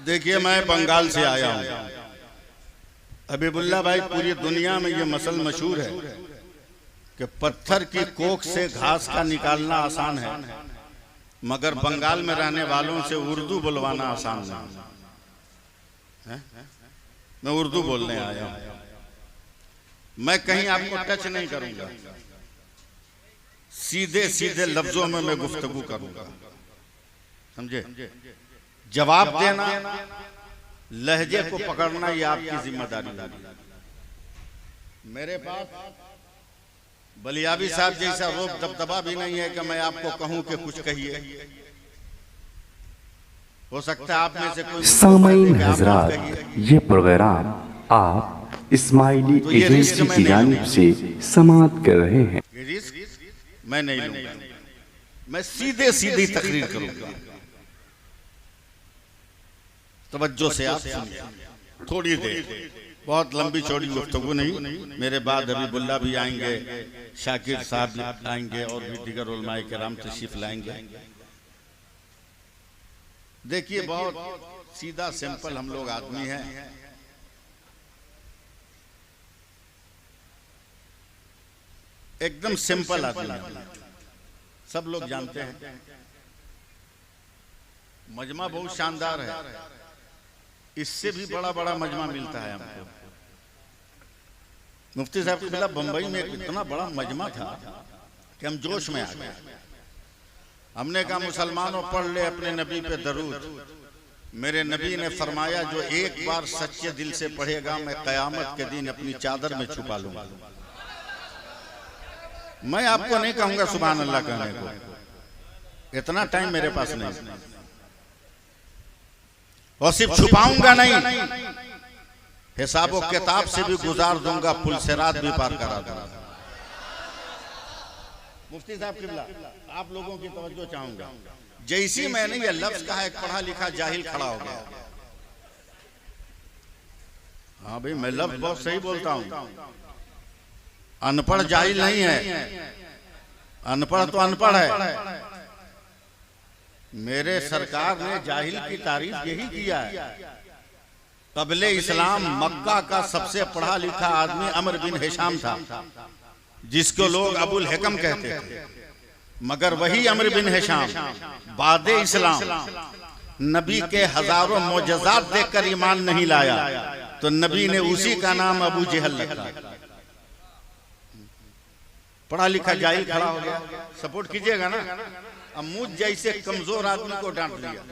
देखिए, मैं बंगाल से आया हूँ। हबीबुल्लाह भाई, पूरी दुनिया में ये मसल मशहूर है कि पत्थर की कोख से घास का निकालना आसान है, मगर बंगाल में रहने वालों से उर्दू बुलवाना आसान नहीं है। मैं उर्दू बोलने आया हूँ। मैं कहीं आपको टच नहीं करूंगा, सीधे सीधे लफ्जों में मैं गुफ्तगू करूंगा, समझे? जवाब देना, लहजे को पकड़ना, ये आपकी जिम्मेदारी है। मेरे पास बलियाबी साहब जैसा रोब दबदबा भी नहीं है कि मैं आपको कहूं कि कुछ कहिए। हो सकता है आप में से कोई सामईन हजरात, ये प्रोग्राम आप इस्माइली एजेंसी की जानिब से समाअत कर रहे हैं। ये रिस्क मैं नहीं लूंगा, मैं सीधे सीधी तकरीर करूंगा। तवज्जो से आप सुनिए, थोड़ी देर, बहुत लंबी चौड़ी गुफ्तगू नहीं। मेरे बाद हबीबुल्लाह भी आएंगे, शाकिर साहब आएंगे और भी दीगर उलमाए किराम तशरीफ लाएंगे। देखिए, बहुत सीधा सिंपल हम लोग आदमी हैं। एकदम सिंपल आदमी है, सब लोग जानते हैं। मजमा बहुत शानदार है, इससे भी बड़ा बड़ा मजमा मिलता है हमको। मुफ्ती साहब के खिलाफ बंबई में इतना बड़ा मजमा था कि हम जोश में आ गए। हमने कहा, मुसलमानों पढ़ ले अपने नबी पे दरूद। मेरे नबी ने फरमाया, जो एक बार सच्चे दिल से पढ़ेगा, मैं कयामत के दिन अपनी चादर में छुपा लूंगा। मैं आपको नहीं कहूंगा सुभान अल्लाह कहने को, इतना टाइम मेरे पास नहीं, और सिर्फ छुपाऊंगा नहीं, हिसाबो किताब से भी गुजार दूंगा, पुल सिरात भी पार करा दूंगा। मुफ्ती साहब किबला, आप लोगों की तवज्जो चाहूंगा। जैसी मैंने ये लफ्ज कहा, एक पढ़ा लिखा जाहिल खड़ा हो गया। हाँ भाई, मैं लफ्ज बहुत सही बोलता हूँ, अनपढ़ जाहिल नहीं है, अनपढ़ तो अनपढ़ है। मेरे सरकार ने जाहिल की तारीफ यही किया है। कबले इस्लाम मक्का का सबसे पढ़ा लिखा आदमी अमर बिन हिशाम था, जिसको लोग अबुल हिकम कहते थे। मगर वही अमर बिन हिशाम बादे इस्लाम नबी के हजारों मोजज़ात देखकर ईमान नहीं लाया, तो नबी ने उसी का नाम अबू जहल रखा। पढ़ा लिखा जाहिल खड़ा हो गया, सपोर्ट कीजिएगा ना। अब मुझ जैसे कमजोर आदमी को डांट दिया,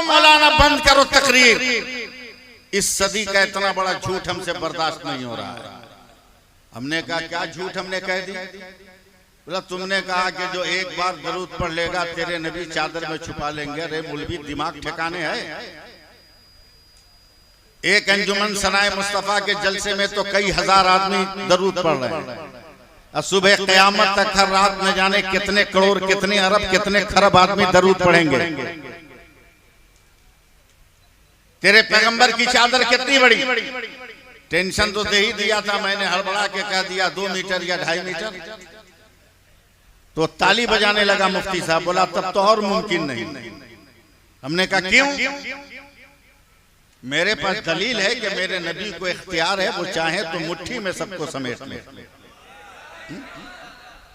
मौलाना बंद करो तकरीर। इस सदी का इतना बड़ा झूठ हमसे बर्दाश्त नहीं हो रहा है। हमने कहा, क्या झूठ हमने कह दी? बोला, तुमने कहा कि जो एक बार दरूद पढ़ लेगा, तेरे नबी चादर में छुपा लेंगे। अरे मुल्वी, दिमाग ठिकाने है? एक अंजुमन सनाए मुस्तफा के जलसे में तो कई हजार आदमी दरूद पढ़ रहे हैं। सुबह क़यामत तक हर रात न जाने कितने करोड़, कितने अरब, कितने खरब आदमी दरूद पढ़ेंगे। तेरे पैगंबर की चादर कितनी बड़ी? टेंशन तो दे ही दिया था मैंने, हड़बड़ा के कह दिया 2 मीटर या 2.5 मीटर। तो ताली बजाने लगा मुफ्ती साहब। बोला, तब तो और मुमकिन नहीं। हमने कहा, क्यों? मेरे पास दलील है कि मेरे नबी को इख्तियार है, वो चाहे तो मुट्ठी में सबको समेट ले,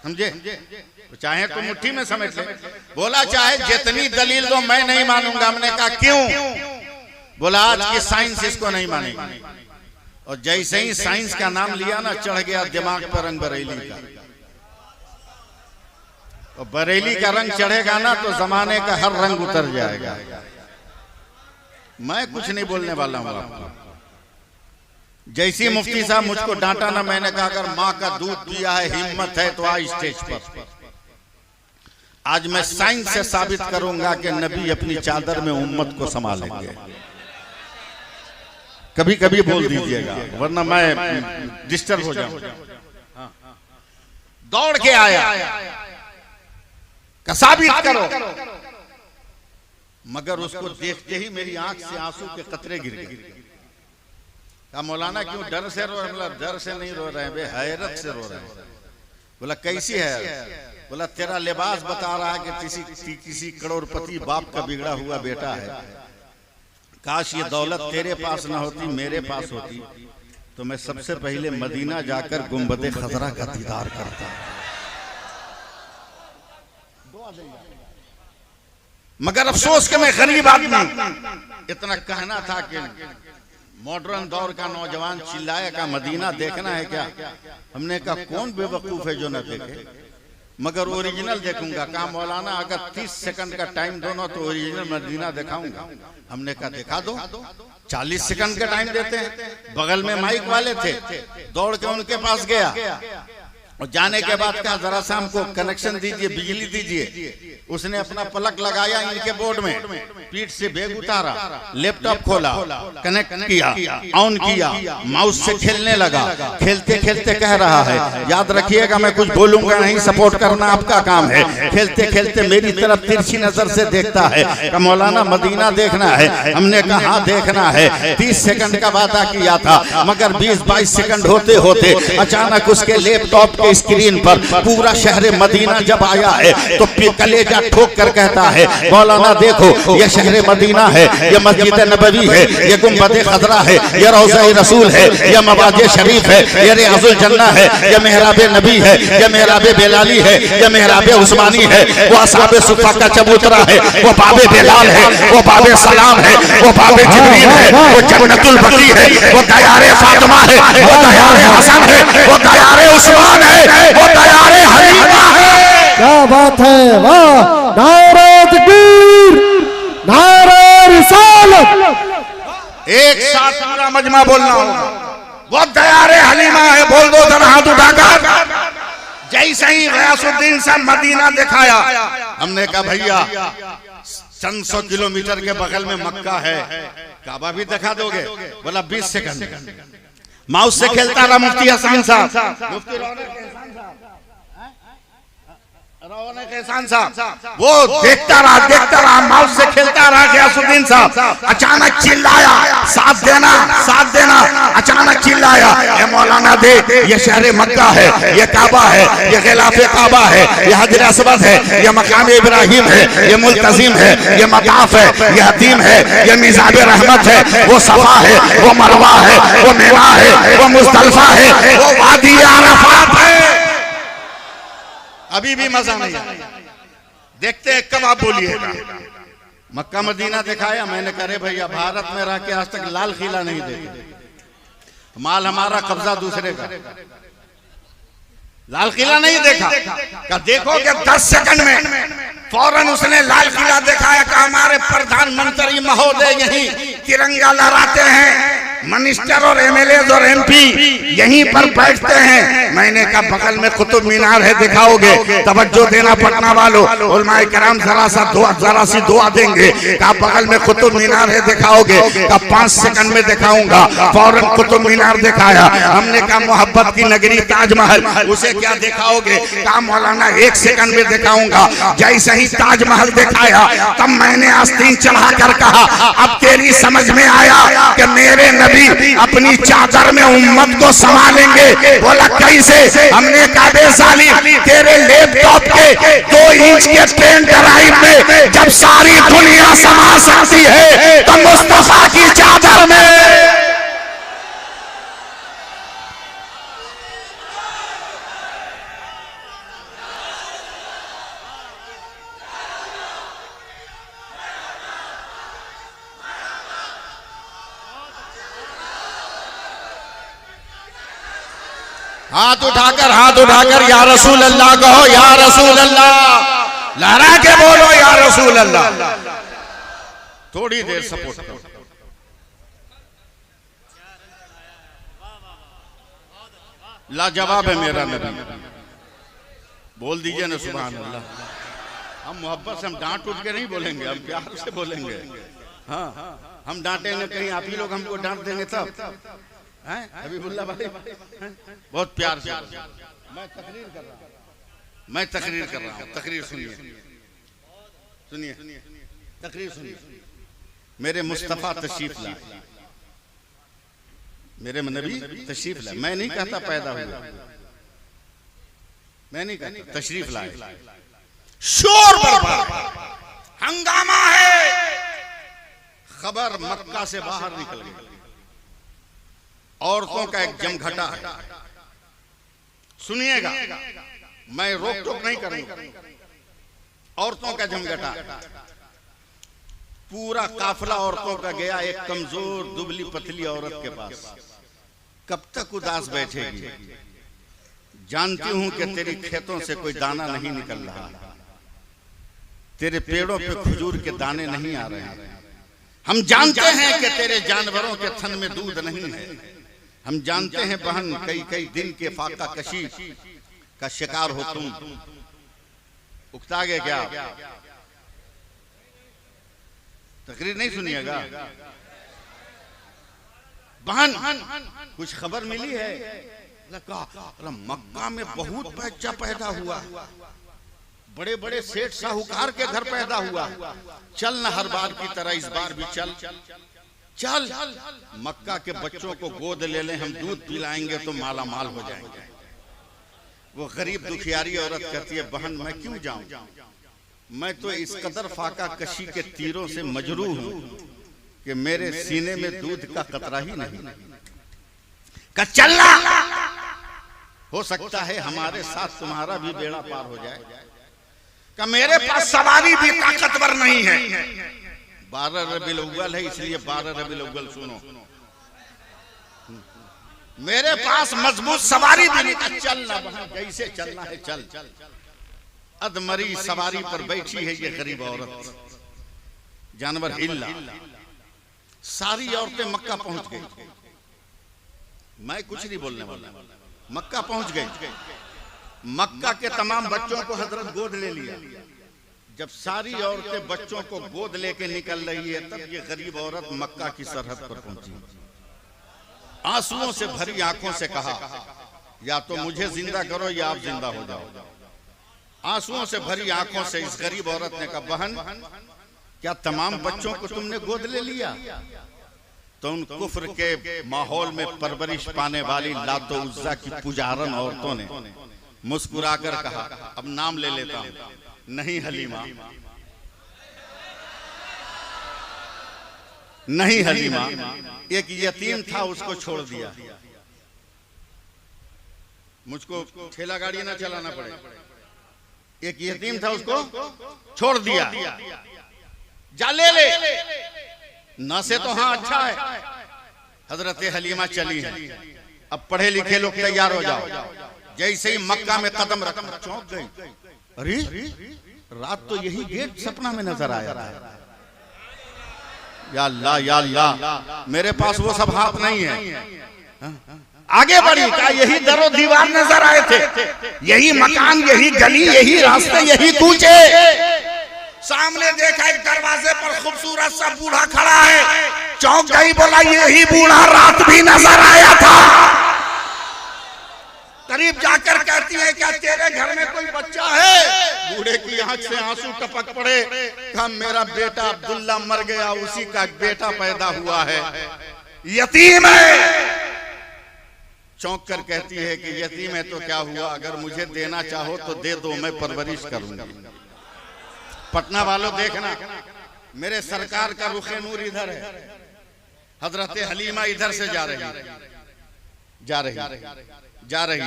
समझे? चाहे तो मुट्ठी में समेट ले। बोला, चाहे जितनी दलील दो, मैं नहीं मानूंगा। हमने कहा, क्यों? बोला, आज की साइंस इसको नहीं मानेगी। और जैसे ही साइंस का नाम लिया ना, चढ़ गया दिमाग पर रंग बरेली का। और बरेली का रंग चढ़ेगा ना, तो जमाने का हर रंग उतर जाएगा। मैं कुछ नहीं बोलने वाला हूं आपको। जैसी मुफ्ती साहब मुझको डांटा ना, मैंने कहा, अगर माँ का दूध पिया है, हिम्मत है तो आ स्टेज पर। आज मैं साइंस से साबित करूंगा कि नबी अपनी चादर में उम्मत को संभालेंगे। कभी कभी बोल दीजिएगा, वरना मैं डिस्टर्ब हो जाऊंगा। दौड़ के आया, साबित करो। मगर उसको देखते ही मेरी आंख से आंसू के कतरे गिर गए। कहा, मौलाना क्यों डर से रो रहे? बोला, डर से नहीं रो रहे हैं, हैरत से रो रहे हैं। बोला, कैसी है? बोला, तेरा लिबास बता रहा है कि किसी करोड़पति बाप का बिगड़ा हुआ बेटा है। काश ये दौलत तेरे पास ना होती, मेरे पास होती, तो मैं सबसे पहले मदीना जाकर गुंबदे खजरा का दीदार करता। मगर अफसोस कि मैं गरीब आदमी। इतना कहना था कि मॉडर्न दौर का नौजवान चिल्लाएगा मदीना देखना है क्या? हमने कहा कौन बेवकूफ है जो न देखे, मगर ओरिजिनल देखूंगा। कहा मौलाना अगर 30 सेकंड का टाइम दो ना तो ओरिजिनल मदीना दिखाऊंगा। हमने कहा दिखा दो। 40 सेकंड का टाइम देते हैं। बगल में माइक वाले थे, दौड़ के उनके पास गया और जाने के बाद कहा जरा सा हमको कनेक्शन दीजिए, बिजली दीजिए। उसने अपना पलक लगाया इनके बोर्ड में, पीठ से बैग उतारा, लैपटॉप खोला, कनेक्ट किया, ऑन किया, माउस से खेलने लगा। खेलते खेलते कह रहा है, याद रखिएगा मैं कुछ बोलूंगा नहीं, सपोर्ट करना आपका काम है। खेलते खेलते मेरी तरफ तिरछी नजर से देखता है कि मौलाना मदीना देखना है। हमने कहा हाँ देखना है। 30 सेकंड का वादा किया था, मगर 20-22 सेकंड होते होते अचानक उसके लैपटॉप के स्क्रीन पर पूरा शहर मदीना जब आया है तो कलेजा ठोक कर कहता है मौलाना देखो ये शहर मदीना है, ये मस्जिद नबवी है, ये गुंबद खजरा है, ये रोज़ा रसूल है, ये मवाज शरीफ है, ये रियाजुल जन्ना है, ये मेहराब नबी है, ये मेहराब बेलाली है, ये मेहराब उस्मानी है, वो असहाबे सुफ़ा का चबूतरा है, वो बाबे बेलाल है, वो बाबे सलाम है, वो बाबे जिब्रील है, वो जन्नतुल बकी है, वो दयारे फातिमा है, वो दयारे हसन है, वो दयारे उस्मान है, वो दयारे हलीमा है। क्या बात है, वाह! नारे तकबीर, नारे रिसालत। एक साथ पूरा मजमा बोलना होगा। वो दयारे हलीमा है, बोल दो जरा हाथ उठाकर। जैसे ही गयासुद्दीन साहब मदीना दिखाया, हमने कहा भैया चंद 100 किलोमीटर के बगल में मक्का है, काबा भी दिखा दोगे? बोला 20 सेकंड। माउस से खेलता रहा मुफ्ती हसन साहब, मुफ्ती रौनक एहसान साहब, वो देखता रहा माउस से खेलता रहा गयासुद्दीन साहब। अचानक चिल्लाया साथ देना। अचानक चिल्लाया ये मौलाना देख, ये शहर मक्का है, ये काबा है, ये गिलाफे काबा है, ये हजर असवद है, ये मकाम इब्राहिम है, ये मुल्तजिम है, ये मताफ है, ये हतीम है, ये मिज़ाब रहमत है, वो सफा है, वो मरवा है, वो मिना है, वो मुज़दलिफा है, वो वादी अरफात है। अभी भी मजा नहीं आया। देखते हैं कब आप बोलिएगा। मक्का मदीना दिखाया, मैंने करे भैया भारत में रह के आज तक लाल किला नहीं देखा। माल हमारा कब्जा दूसरे का, लाल किला नहीं देखा। क्या देखोगे 10 सेकंड में फौरन उसने लाल किला दिखाया कि हमारे प्रधानमंत्री महोदय यहीं तिरंगा लहराते हैं, मिनिस्टर और एमएलए और एमपी यहीं पर बैठते हैं। मैंने कहा बगल में कुतुब मीनार है, दिखाओगे? तवज्जो देना पटना वालों, उलमाए कराम जरा सी दुआ देंगे। कहा बगल में कुतुब मीनार है, दिखाओगे? कहा 5 सेकंड में दिखाऊंगा। फौरन कुतुब मीनार दिखाया। हमने कहा मोहब्बत की नगरी ताजमहल, उसे क्या दिखाओगे? कहा मौलाना 1 सेकंड में दिखाऊंगा। जैसे ही ताजमहल दिखाया तब मैंने आस्तीन चढ़ा कर कहा अब तेरी समझ में आया कि मेरे नबी अपनी चादर में उम्मत को संभालेंगे। बोला कैसे? हमने कहा बेसाली तेरे लैपटॉप के 2 इंच के पेन ड्राइव में जब सारी दुनिया समा सकती है तो मुस्तफा की चादर में। हाथ उठाकर या रसूल अल्लाह कहो, या रसूल अल्लाह, लहरा के बोलो या रसूल अल्लाह। थोड़ी देर सपोर्ट करो। लाजवाब है मेरा नबी, बोल दीजिए ना सुभान अल्लाह। हम मोहब्बत से, हम डांट उठ के नहीं बोलेंगे, हम प्यार से बोलेंगे। हाँ, हम डांटेंगे कहीं आप ही लोग हमको डांट देंगे तब। हबीबुल्लाह भाई बहुत प्यार से, मैं तकरीर कर रहा हूँ, तकरीर सुनिए, तकरीर सुनिए। मेरे मुस्तफा तशरीफ लाए, मेरे नबी तशरीफ लाए। मैं नहीं कहता पैदा हुआ, मैं नहीं कहता, तशरीफ लाए। शोर बरपा, हंगामा है, खबर मक्का से बाहर निकल गई। औरतों का एक जमघटा है, सुनिएगा, मैं रोक टोक नहीं करूंगा। औरतों का जमघटा, पूरा काफिला औरतों का गया एक कमजोर दुबली पतली औरत के पास। कब तक उदास बैठेगी? जानती हूं कि तेरी खेतों से कोई दाना नहीं निकल रहा, तेरे पेड़ों पे खजूर के दाने नहीं आ रहे हैं। हम जानते हैं कि तेरे जानवरों के थन में दूध नहीं है। हम जानते हैं बहन, कई कई दिन के फाका कशी का शिकार हो तुम। उकता गए क्या? तकरीर नहीं सुनिएगा? बहन कुछ खबर मिली है? अरे मक्का में बहुत बच्चा पैदा हुआ, बड़े बड़े सेठ साहूकार के घर पैदा हुआ। चल न हर बार की तरह इस बार भी चल चल, मक्का के बच्चों को गोद ले लें, हम दूध पिलाएंगे तो माला माल हो जाएंगे। वो गरीब दुखियारी औरत कहती है, बहन मैं क्यों जाऊं, मैं तो इस कदर फाका कशी के तीरों से मजरूह हूं कि मेरे सीने में दूध का कतरा ही नहीं। का चलना, हो सकता है हमारे साथ तुम्हारा भी बेड़ा पार हो जाए। का मेरे पास सवारी भी ताकतवर नहीं है। 12 रबीउल अव्वल है, इसलिए 12 रबीउल अव्वल सुनो। मेरे पास मजबूत सवारी भी नहीं। चलना बहन, जैसे चलना है चल। अधमरी सवारी पर बैठी है ये गरीब औरत, जानवर हिल्ला। सारी औरतें मक्का पहुंच गई। मैं कुछ नहीं बोलने वाला। मक्का पहुंच गई। मक्का के तमाम बच्चों को हजरत गोद ले लिया। जब सारी औरतें बच्चों को गोद लेके निकल रही है, तब ये गरीब औरत मक्का की सरहद पर पहुंची। आंसुओं से भरी आंखों से कहा, या तो मुझे जिंदा करो या आप जिंदा हो जाओ। आंसुओं से भरी आंखों से इस गरीब औरत ने कहा, बहन क्या तमाम बच्चों को तुमने गोद ले लिया? तो उन कुफ्र के माहौल में परवरिश पाने वाली लातो उज्जा की पुजारन औरतों ने मुस्कुराकर कहा, अब नाम ले लेता हूं, नहीं हलीमा, नहीं हलीमा, एक यतीम था उसको छोड़ दिया। मुझको ठेला गाड़ी ना चलाना पड़े। एक यतीम था उसको छोड़ दिया, जा ले ले। न से तो हाँ अच्छा है। हजरत हलीमा चली है। अब पढ़े लिखे लोग तैयार हो जाओ। जैसे ही मक्का में कदम रखा चौंक गई। अरे रात तो यही गेट सपना में नजर आया था। या अल्लाह या अल्लाह, मेरे पास वो सब हाथ नहीं है। आगे बढ़ी, क्या यही दरो दीवार नजर आए थे, यही मकान, यही गली, यही रास्ते, यही कूचे। सामने देखा एक दरवाजे पर खूबसूरत सा बूढ़ा खड़ा है। चौंक गई, बोला यही बूढ़ा रात भी नजर आया था। करीब जाकर कहती है, क्या तेरे घर में कोई बच्चा है? बूढ़े की आंख से आंसू टपक पड़े। कहा, मेरा बेटा अब्दुल्ला मर गया, उसी का बेटा पैदा हुआ है, यतीम है। चौंक कर कहती है कि यतीम है तो क्या हुआ, अगर मुझे देना चाहो तो दे दो, मैं परवरिश करूंगी। पटना वालों देखना, मेरे सरकार का रुखे नूर इधर है। हजरत हलीमा इधर से जा रही, जा रही, जा रही, जा रही,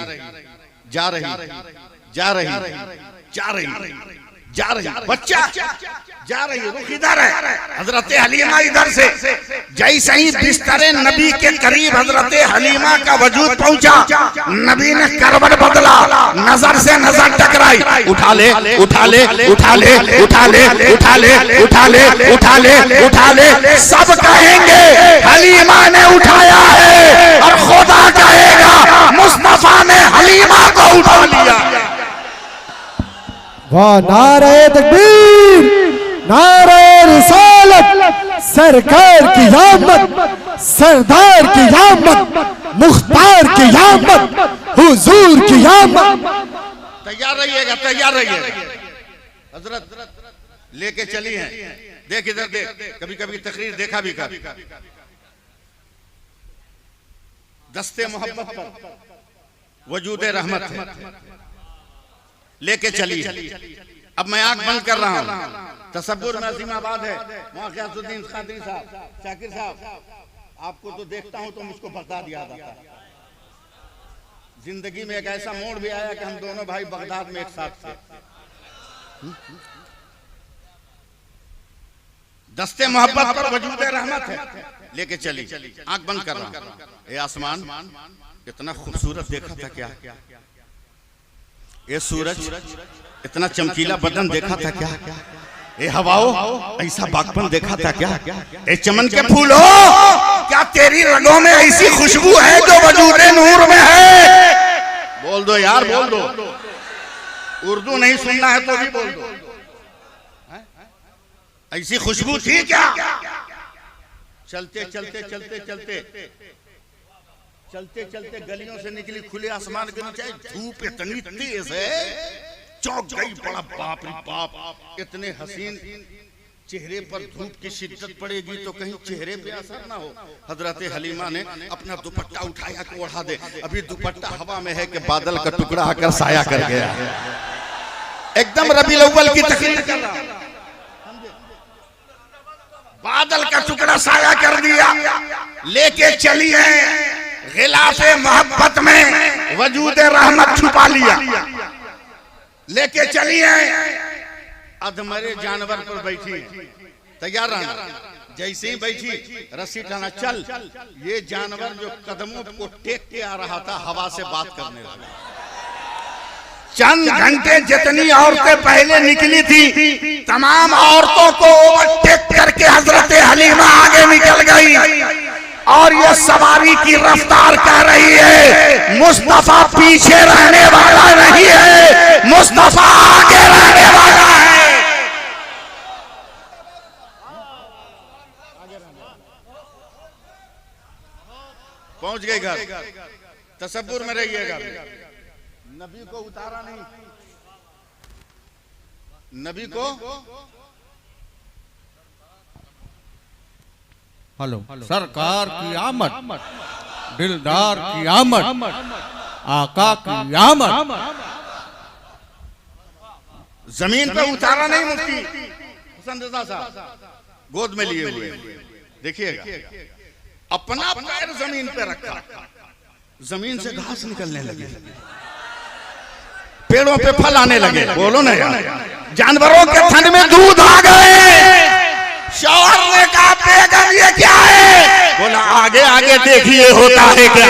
जा रही, जा रही, जा रही, बच्चा जा रही, रुख इधर है। हजरत हलीमा इधर से जैसे ही बिस्तरे नबी के करीब हजरत हलीमा का वजूद पहुंचा, नबी ने करवट बदला, नजर से नजर टकराई। उठा ले, उठा ले, उठा ले, उठा ले, उठा ले, उठा ले, उठा ले, उठा ले। सब कहेंगे हलीमा ने उठाया है, और खुदा कहेगा मुस्तफा ने हलीमा को उठा लिया। वाह, नारे तकबीर, नारे रिसालत, सरकार की आमद, सरदार की आमद, मुख्तार की आमद, हुजूर की आमद। तैयार रहिएगा, तैयार रहिएगा। हजरत लेके चली हैं। देख इधर देख, कभी कभी तकरीर देखा भी कर। दस्ते मोहब्बत पर वजूद रहमत है, लेके चली। अब मैं आंख बंद कर रहा हूं। तसव्वुर में अजीमाबाद है, वहां ग़ियासुद्दीन क़ादरी साहब, शाकिर साहब, आपको तो देखता हूं तो मुझको बगदाद याद आता है। जिंदगी में एक ऐसा मोड़ भी आया कि हम दोनों भाई बगदाद में एक साथ थे। दस्ते मोहब्बत पर वजूद रहमत है, लेके चली। आंख बंद कर रहा हूं। ये आसमान इतना खूबसूरत देखा था क्या? ये सूरज इतना चमकीला बदन देखा था क्या? ये हवाओं ऐसा बागपन देखा था क्या? ये चमन के फूल हो क्या तेरी रगों में ऐसी खुशबू है जो वजूद नूर में है? बोल दो यार, बोल दो। उर्दू नहीं सुनना है तो भी बोल दो। ऐसी खुशबू थी क्या? चलते चलते चलते चलते चलते चलते गलियों से निकली, खुले आसमान के नीचे धूप इतनी तेज है, चौंक गई। बड़ा बाप रे बाप, इतने हसीन चेहरे पर धूप की शिद्दत पड़ेगी तो कहीं चेहरे पे असर ना हो। हजरत हलीमा ने अपना दुपट्टा उठाया कि ओढ़ा दे। अभी दुपट्टा हवा में है कि बादल का टुकड़ा आकर साया कर गया। एकदम रबीउल अव्वल की तकरीर कर रहा, बादल का टुकड़ा साया कर दिया। लेके चली है गिलाफे मोहब्बत में वजूद रहमत छुपा लिया। लेके चली है अधमरे जानवर पर बैठी, तैयार रहना। जैसे ही बैठी रस्सी टाना, चल। ये जानवर जो कदमों को टेक के आ रहा था हवा से बात करने लगा। चंद घंटे जितनी औरतें पहले निकली थी तमाम औरतों को ओवरटेक करके हजरत हलीमा आगे निकल गई और ये सवारी की रफ्तार कह रही है मुस्तफा पीछे रहने वाला नहीं है, मुस्तफा आगे रहने वाला है। पहुंच गई घर। तसव्वुर में रहिएगा, नबी को उतारा नहीं, नबी को हेलो सरकार की आमद, दिलदार की आमद, आका की आमद। जमीन पे उतारा नहीं मुफ्ती हुसैन रजा साहब, गोद में लिए हुए। देखिएगा, अपना पैर जमीन पे रखा, जमीन से घास निकलने लगे, पेड़ों पे फल आने लगे। बोलो ना यार, जानवरों के थन में दूध आ गए। शौहर ने कहा बेगम ये क्या है? बोला आगे आगे देखिए होता है क्या।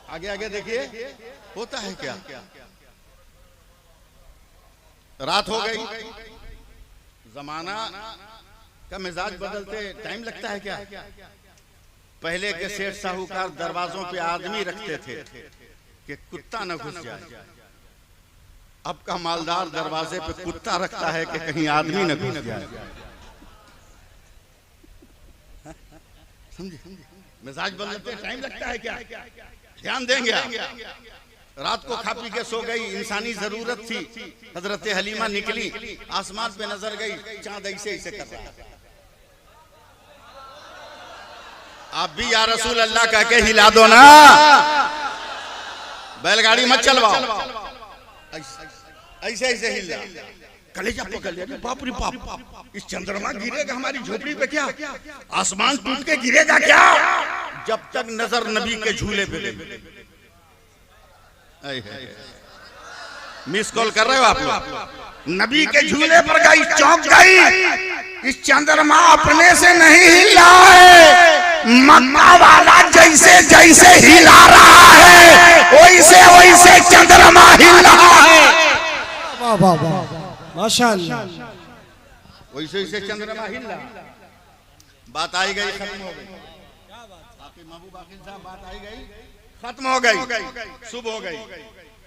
आगे आगे देखिए होता है क्या। रात हो गई, जमाना का मिजाज बदलते टाइम लगता है क्या? पहले के सेठ साहूकार दरवाजों पे आदमी रखते थे कि कुत्ता न घुस जाए। अब का मालदार दरवाजे पे कुत्ता रखता है कि कहीं आदमी न घुस जाए। समझे? मिजाज बदलते टाइम लगता है क्या? ध्यान देंगे आप। रात को खा पी के सो गई, इंसानी जरूरत थी। हजरत हलीमा निकली, आसमान पे नजर गई, चांद ऐसे ऐसे कर रहा है। आप भी या रसूल अल्लाह कह के हिला दो ना, बैलगाड़ी मत चलवाओ, ऐसे ऐसे हिला। कलेजा पकड़ लिया, बाप रे बाप, इस चंद्रमा गिरेगा हमारी झोपड़ी पे क्या? आसमान टूट के गिरेगा क्या? जब तक नजर नबी के झूले पे गई। मिस कॉल कर रहे हो आप लोग? नबी के झूले पर गई, चौंक गई। इस चंद्रमा अपने से नहीं हिला है, मक्का वाला जैसे जैसे हिला रहा है वैसे वैसे चंद्रमा हिल रहा है। वाह वाह वाह, माशाअल्लाह। वैसे वैसे चंद्रमा हिल रहा। बात आई गई, खत्म हो गई। महबूब आखिर साहब, बात आई गई, खत्म हो गई, सुबह हो गई।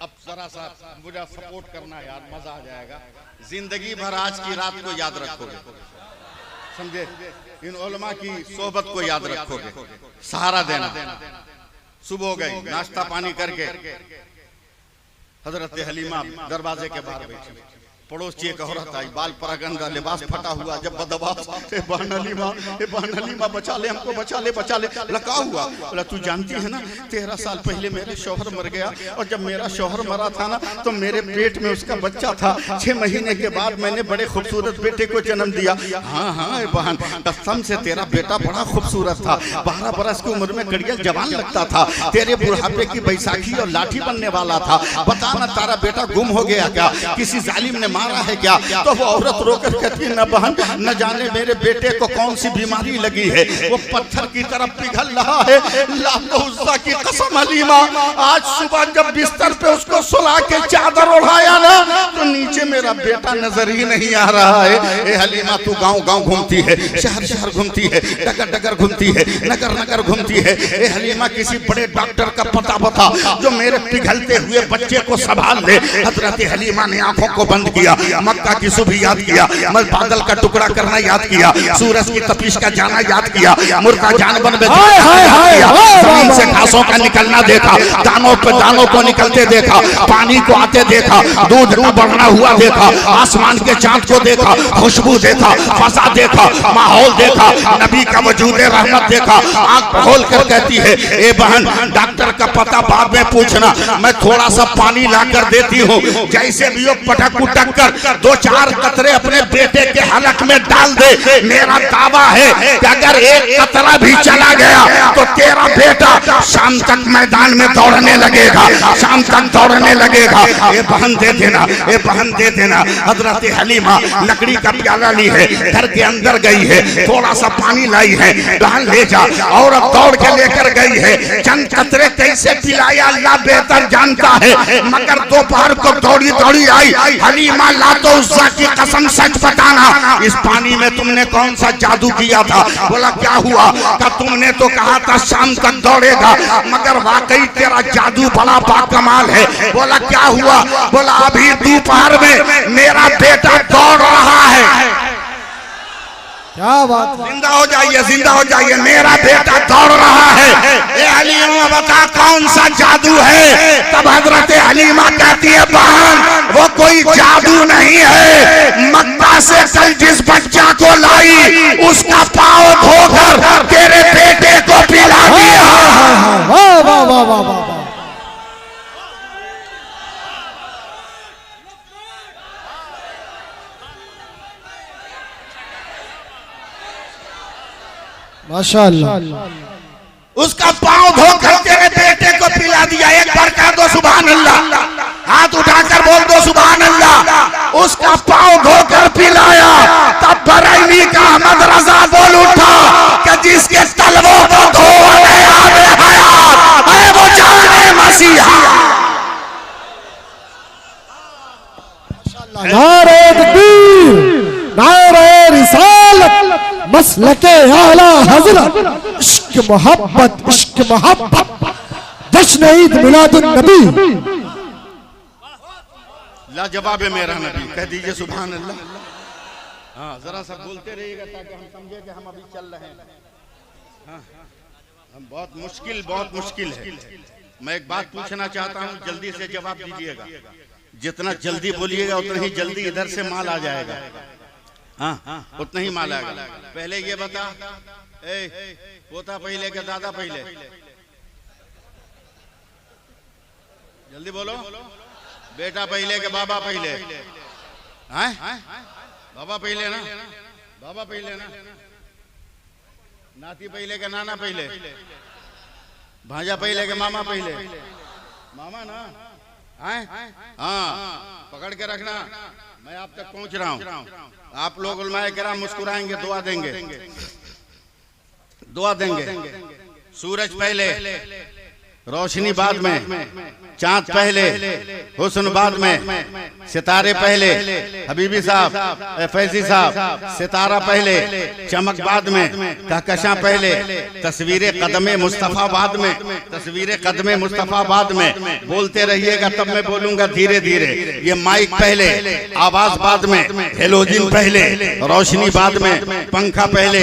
अब जरा सा मुझे सपोर्ट करना यार, मजा आ जाएगा। जिंदगी भर आज की रात को याद रखोगे, समझे? इन उलमा की सोहबत को याद रखोगे, सहारा देना। सुबह हो गई, नाश्ता पानी करके हजरत हलीमा दरवाजे के बाहर बैठी। पड़ोसी एक औरत आई, बाल परगंदा, लिबास फटा हुआ, जब बदबास ए बहन अलीमा बचा ले हमको, बचा ले। लगा हुआ बोला तू जानती है ना 13 साल पहले मेरे शौहर मर गया, और जब मेरा शौहर मरा था ना तो मेरे पेट में उसका बच्चा था। 6 महीने के बाद मैंने बड़े खूबसूरत बेटे को जन्म दिया। हाँ बहन, कसम से तेरा बेटा बड़ा खूबसूरत था, 12 बरस की उम्र में कड़ियल जवान लगता था, तेरे बुढ़ापे की बैसाखी और लाठी बनने वाला था। बता ना तारा बेटा गुम हो गया क्या, किसी जालिम ने मारा है क्या? तो वो औरत रोकर कहती न बहन, न जाने मेरे बेटे को कौन सी बीमारी लगी है, वो पत्थर की तरफ पिघल रहा है। लातुज़्ज़ा की कसम हलीमा, आज सुबह जब बिस्तर पे उसको सुला के चादर ओढ़ाया ना तो नीचे मेरा बेटा नजर ही नहीं आ रहा है। ए हलीमा तू गांव घूमती है, शहर घूमती है, डगर घूमती है, नगर घूमती है। ए हलीमा किसी बड़े डॉक्टर का पता बता जो मेरे पिघलते हुए बच्चे को संभाल ले। हजरत हलीमा ने आंखों को बंद किया, मक्का की सुबह याद किया, बादल का टुकड़ा करना याद किया, सूरज की तपिश का जाना याद किया, मुर्गा जानवर में जमीन से घासों का निकलना देखा, दानों को निकलते देखा, पानी को आते देखा, दूध बढ़ना हुआ देखा, आसमान के चांद को देखा, खुशबू देखा, फसा देखा, माहौल देखा, नबी का वजूद रहमत देखा। आंख खोल कर कहती है ए बहन डॉक्टर का पता बाद में पूछना, मैं थोड़ा सा पानी ला कर देती हूँ, जैसे भी पटक उटक कर 2-4 कतरे अपने बेटे के हलक में डाल दे। मेरा दावा है कि अगर एक कतरा भी चला गया तो तेरा बेटा शाम तक मैदान में दौड़ने लगेगा, शाम तक दौड़ने लगेगा। ये बहन दे देना। हजरत हलीमा लकड़ी का प्याला ली है, घर के अंदर गई है, थोड़ा सा पानी लाई है, बहन ले जा। औरत दौड़ के लेकर गई है, चंद कतरे कैसे पिलाया अल्लाह बेहतर जानता है, मगर दोपहर को दौड़ी आई। हलीमा लातुज़्ज़ा की कसम सच बताना, इस पानी में तुमने कौन सा जादू किया था? बोला क्या हुआ? का तुमने तो कहा था शाम तक दौड़ेगा, मगर वाकई तेरा जादू बड़ा बाकमाल है। बोला क्या हुआ? बोला अभी दोपहर में मेरा बेटा दौड़ रहा है। क्या बात, जिंदा हो जाइए, मेरा बेटा दौड़ रहा है। ए हलीमा बता कौन सा जादू है? तब हजरत हलीमा कहती है बहन वो कोई जादू नहीं है, मक्का से कल जिस बच्चा को लाई उसका पाँव धोकर तेरे बेटे को पिला दिया। वाह वाह वाह वाह वाह, माशाअल्लाह। उसका पाँव धोकर तेरे बेटे को पिला दिया। एक बार कह दो सुभान अल्लाह, हाथ उठाकर बोल दो सुभान अल्लाह। उसका पाँव धोकर पिलाया। तब बरेली का अहमद रजा बोल उठा कि जिसके तलवों को धोने आवे हयात है वो जाने मसीहा। नारे तकबीर, नारे रिसालत, मसलके आला हज़रत, इश्क मोहब्बत, जश्न ईद मिलादुन नबी। लाजवाब है मेरा नबी, कह दीजिए सुभान अल्लाह। हाँ जरा सा बोलते रहिएगा ताकि हम समझे कि हम अभी चल रहे हैं। हाँ, हम बहुत मुश्किल है। मैं एक बात पूछना चाहता हूँ, जल्दी से जवाब दीजिएगा। जितना जल्दी बोलिएगा उतना ही जल्दी इधर से माल आ जाएगा। हाँ उतना ही माल आएगा। पहले ये बता, पोता पहले के दादा पहले? जल्दी बोलो। बेटा पहले के बाबा पहले? बाबा पहले ना? बाबा पहले ना? नाती पहले के नाना पहले? भांजा पहले के मामा पहले? मामा ना? हाँ पकड़ के रखना, मैं आप तक पहुंच रहा हूँ। आप लोग उलमाए किराम मुस्कुराएंगे, दुआ देंगे। सूरज पहले, रोशनी बाद में, चांद पहले, हुस्न बाद में, सितारे पहले, हबीबी साहब, फैजी साहब, सितारा पहले, चमक बाद में, कहकशां पहले, तस्वीरें कदमे मुस्तफा बाद में, तस्वीरें कदमे मुस्तफा बाद में। बोलते रहिएगा तब मैं बोलूंगा धीरे धीरे। ये माइक पहले, आवाज बाद में, हेलोजिन पहले, रोशनी बाद में, पंखा पहले,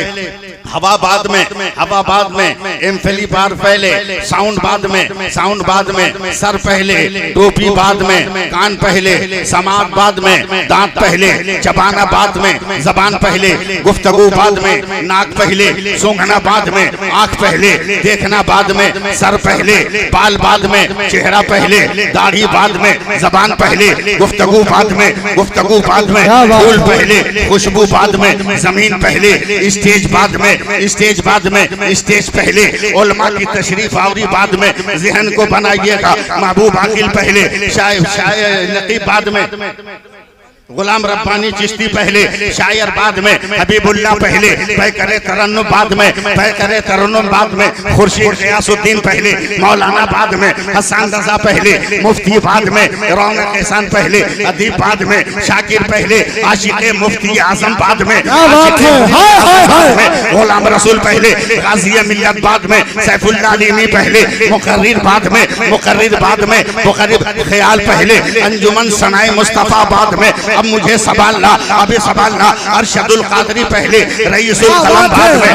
हवा बाद में, एम्पलीफायर पहले, साउंड बाद में, साउंड बाद में, सर पहले, टोपी बाद में, कान पहले, समाज बाद में, दांत पहले, चबाना बाद में, जबान पहले, गुफ्तगू बाद में, नाक पहले, सूंघना बाद में, आंख पहले, देखना बाद में, सर पहले, बाल बाद में, चेहरा पहले, दाढ़ी बाद में, जबान पहले, गुफ्तगू बाद में, गुफ्तगू बाद में, फूल पहले, खुशबू बाद में, जमीन पहले, स्टेज बाद में, स्टेज बाद में, स्टेज पहले, उलमा की तशरीफ आवरी बाद में, जहन को बनाइएगा, महबूब आकिल पहले, शायर नकीब बाद में, गुलाम रब्बानी चिश्ती पहले, शायर बाद में, हबीबुल्लाह पहले, तय करे तरन्नुम बाद में, तय करे तरन्नुम बाद में, खुर्शीद गियासुद्दीन पहले, मौलाना बाद में, हसन रजा पहले, मुफ्ती बाद में, रौनक एहसान पहले, अदीब बाद में, शाकिर पहले, आशिक मुफ्ती आजम बाद में, गुलाम रसूल पहले, गाजी मिल्लत बाद में, सैफुल्लाह अलीमी पहले, मुकर्रिर बाद में, मुकर्रिर बाद में, मुकर्रिर ख्याल पहले, अंजुमन सनाए मुस्तफा बाद में, अब मुझे सवाल ला, अभी सवाल ला, अरशदुल कादरी पहले, रईसुल कलाम बाद में,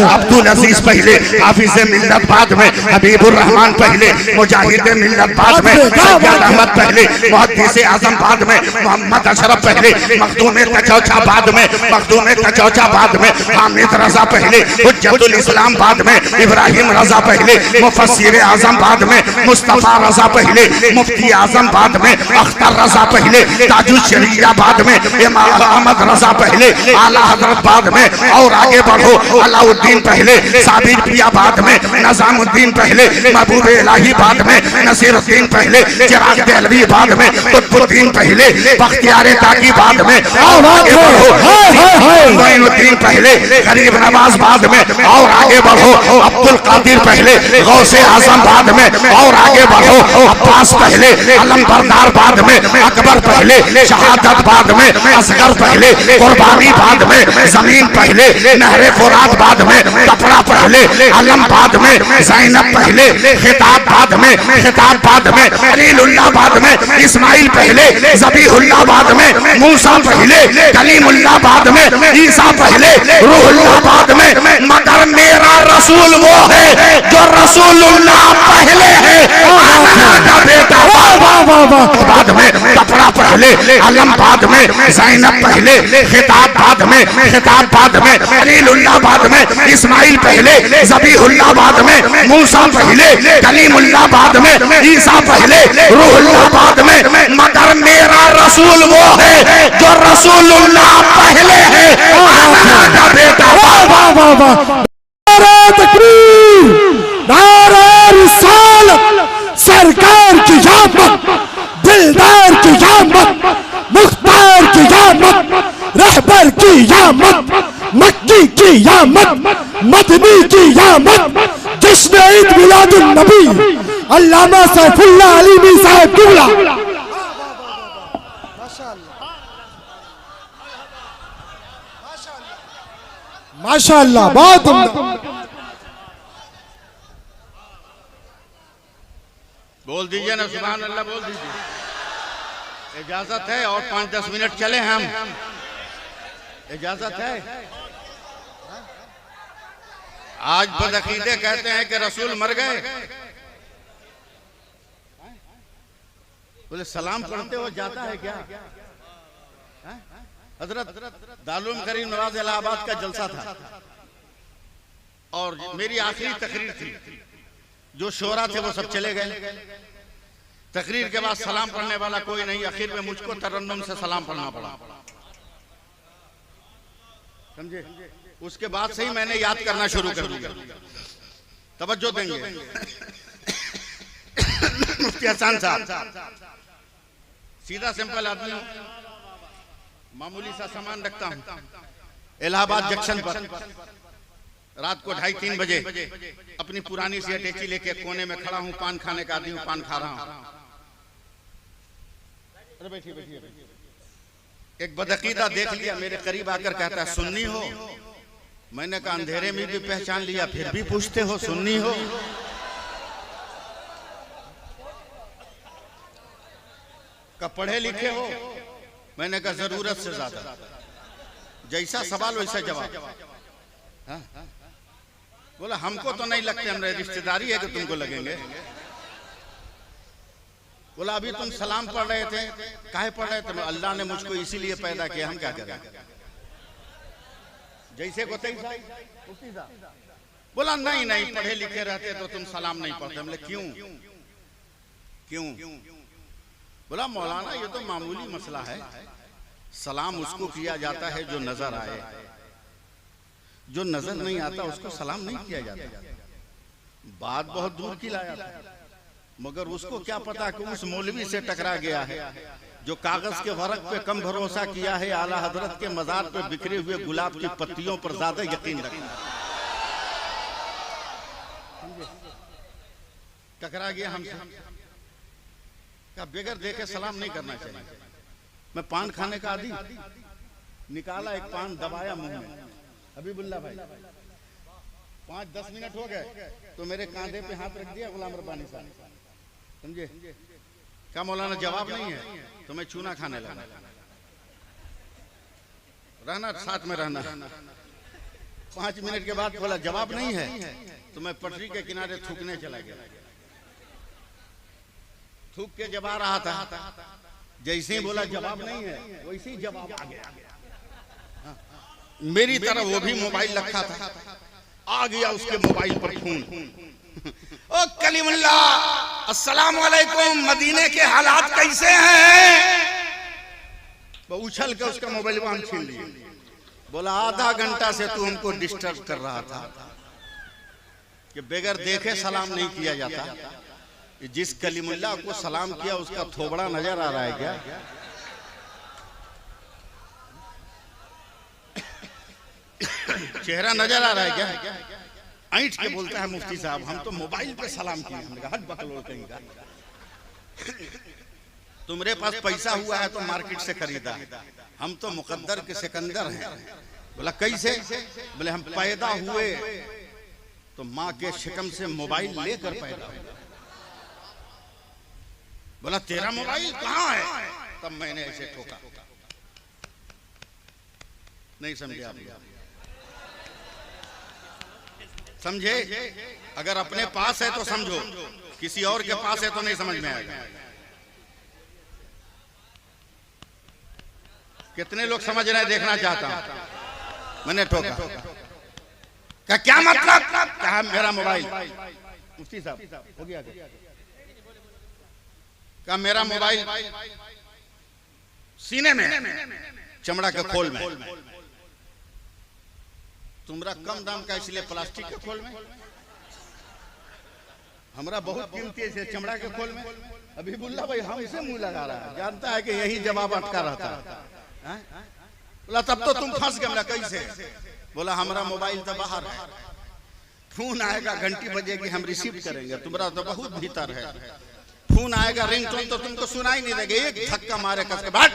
अब्दुल अजीज पहले, हाफिज मिल्लत बाद में, हबीबुर रहमान पहले, मुजाहिद मिल्लत बाद में, सैयद अहमद पहले, मुहद्दिस आजम बाद में, मोहम्मद अशरफ पहले, मखदूम कचौचा बाद में, मखदूम कचौचा बाद में, हामिद रजा पहले, हुज्जतुल इस्लाम बाद में, इब्राहिम रजा पहले, मुफस्सिर आजम बाद में, मुस्तफा रजा पहले, मुफ्ती आजम बाद में, अख्तर रजा पहले, ताजुल शरीया बाद में, इमाम अहमद रजा पहले, आला हजरत बाद में, और आगे बढ़ो, अलाउद्दीन पहले, साबिर पिया बाद में, नजामुद्दीन पहले, महबूब इलाही बाद में, नसीरुद्दीन पहले, चिराग देहलवी बाद में, कुतुबुद्दीन पहले, बख्तियार ताकी बाद में, और आगे बढ़ो, मोइनुद्दीन पहले, गरीब नवाज बाद में, और आगे बढ़ो, अब्दुल कादिर पहले, गौसे आजम बाद में, और आगे बढ़ो, अब्बास पहले, अलमबरदार बाद में, अकबर पहले, शहादत बाद में, असगर पहले, कुर्बानी बाद में, जमीन पहले, नहरे फुरात बाद में, कपड़ा पहले, अलम बाद में, ज़ैनब पहले, खिताब बाद में, खिताब बाद में, खलीलुल्लाह बाद में, इस्माइल पहले, ज़बीहुल्लाह बाद में, मूसा पहले, कलीमुल्लाह बाद में, ईसा पहले, रूहुल्लाह बाद में, मगर मेरा रसूल वो है जो रसूलुल्लाह पहले है, बेटा बाद में, कपड़ा पहले, अलम बाद में, ज़ैनब पहले, खिताब बाद में, खिताब बाद में, खलीलुल्लाह बाद में, इस्माइल पहले, ज़बीहुल्लाह बाद में, मूसा पहले, कलीमुल्लाह बाद में, ईसा पहले, रूहुल्लाह बाद में, मगर मेरा रसूल वो है जो रसूलुल्लाह पहले है, बेटा नारे तकबीर, नारे रिसालत, सरकार की आमद, दिलदार की आमद, मुख्तार की आमद, रहबर की आमद, मक्की की आमद, मदनी की आमद, जश्न ईद मिलादुन नबी, अल्लामा सैफुल्लाह अलीमी साहब किबला। माशाअल्लाह, बहुत उम्दा। बोल दीजिए ना सुभान अल्लाह, बोल दीजिए। इजाजत है और 5-10 मिनट चले हम, इजाजत है। आज बदअकीदे कहते हैं कि रसूल मर गए, बोले सलाम पढ़ते हो जाता है क्या? हजरत दारुल करीम नवाज इलाहाबाद का जलसा था और मेरी आखिरी तकरीर थी, जो शोरा थे वो सब चले गए। तकरीर के बाद सलाम पढ़ने वाला कोई नहीं, आखिर में मुझको तरन्नुम से सलाम पढ़ना पड़ा, समझे? उसके बाद से ही मैंने याद करना शुरू कर दिया। तवज्जो देंगे मुफ्ती हसन साहब, सीधा सिंपल आदमी हूं, मामूली सा सामान रखता हूं। इलाहाबाद जंक्शन पर रात को 2:30-3 बजे अपनी पुरानी सी अटैची लेके कोने में खड़ा हूं, पान खाने का आदमी हूं, पान खा रहा हूं। अरे बैठिए बैठिए। एक बदअकीदा देख लिया, मेरे करीब आकर कहता है सुन्नी हो? मैंने कहा अंधेरे में भी पहचान लिया, फिर भी पूछते हो सुन्नी हो? का पढ़े लिखे हो? मैंने कहा जरूरत से ज्यादा। जैसा सवाल वैसा जवाब। बोला हमको तो नहीं लगते, हमारे रिश्तेदारी है कि तुमको लगेंगे। बोला अभी तुम सलाम पढ़ रहे थे, काहे पढ़ रहे थे? अल्लाह ने मुझको इसीलिए पैदा किया, हम क्या करें? जैसे को तैसा। बोला नहीं नहीं, पढ़े लिखे रहते तो तुम सलाम नहीं पढ़ते। हमने क्यों क्यों? बोला मौलाना ये तो मामूली मसला है, सलाम उसको किया जाता है जो नजर आए, जो नजर नहीं आता उसको सलाम नहीं किया जाता। बात बहुत दूर की लाया था, मगर उसको क्या पता कि उस मौलवी से टकरा गया है जो कागज के वर्क पे कम भरोसा किया है, आला हजरत के मजार पे बिखरे हुए गुलाब की पत्तियों पर ज्यादा यकीन रखा। टकरा गया हमसे, क्या बगैर देखे सलाम नहीं करना चाहिए। मैं पान खाने का आदी, निकाला एक पान, दबाया मुंह में। हबीबुल्लाह भाई 5-10 मिनट हो गए तो मेरे कांधे पे हाथ रख दिया गुलाम रब्बानी साहब, समझे? क्या मौलाना जवाब नहीं है? तो मैं चूना खाने लगा। रहना साथ में रहना। 5 मिनट के बाद बोला जवाब नहीं है, तो मैं पटरी के किनारे थूकने चला गया। थूक के जब आ रहा था, जैसे ही बोला जवाब नहीं है, वैसे ही जवाब आ गया। मेरी तरफ वो भी मोबाइल रखा था, आ गया उसके मोबाइल पर खून। ओ कलीमुल्लाह अस्सलाम वालेकुम, मदीने के हालात कैसे हैं? वो उछल के उसका मोबाइल वहां छीन लिया। बोला आधा घंटा से तू हमको डिस्टर्ब कर रहा था कि बगैर देखे सलाम नहीं किया जाता। जिस कलीमुल्लाह को सलाम किया उसका थोबड़ा नजर आ रहा है क्या? चेहरा नजर आ रहा है क्या? ऐंठ के बोलता है मुफ्ती साहब हम तो मोबाइल पे सलाम किए। हमने कहा हट बकलोल कहेगा, तुम्हारे पास पैसा हुआ है तो मार्केट से खरीदा, हम तो मुकद्दर के सिकंदर हैं। बोला कैसे? बोले हम पैदा हुए तो माँ के शिकम से मोबाइल लेकर पैदा हुए। बोला तेरा मोबाइल कहाँ है? तब मैंने ऐसे ठोका। नहीं समझे आप? समझे? अगर अपने पास है तो समझो, किसी और के पास है तो नहीं समझ में आएगा। कितने लोग समझ रहे हैं देखना चाहता हूं। मैंने ठोका। क्या मतलब? कहा मेरा मोबाइल। मुफ्ती साहब हो गया। कहा मेरा मोबाइल सीने में, चमड़ा के खोल में। तुम्हारा कम दाम का इसलिए प्लास्टिक के खोल में, हमारा बहुत कीमती है चमड़ा के खोल में। हबीबुल्लाह भाई हमसे मुंह लगा रहा है, जानता है कि यही जवाब अटका रहता है। बोला तब तो तुम फंस गए। कैसे? बोला हमारा मोबाइल तो बाहर है, फोन आएगा, घंटी बजेगी, हम रिसीव करेंगे। तुम्हारा तो बहुत भीतर है, फोन आएगा, रिंगटोन तो तुमको सुनाई नहीं देगा। एक धक्का मारे कस के बाट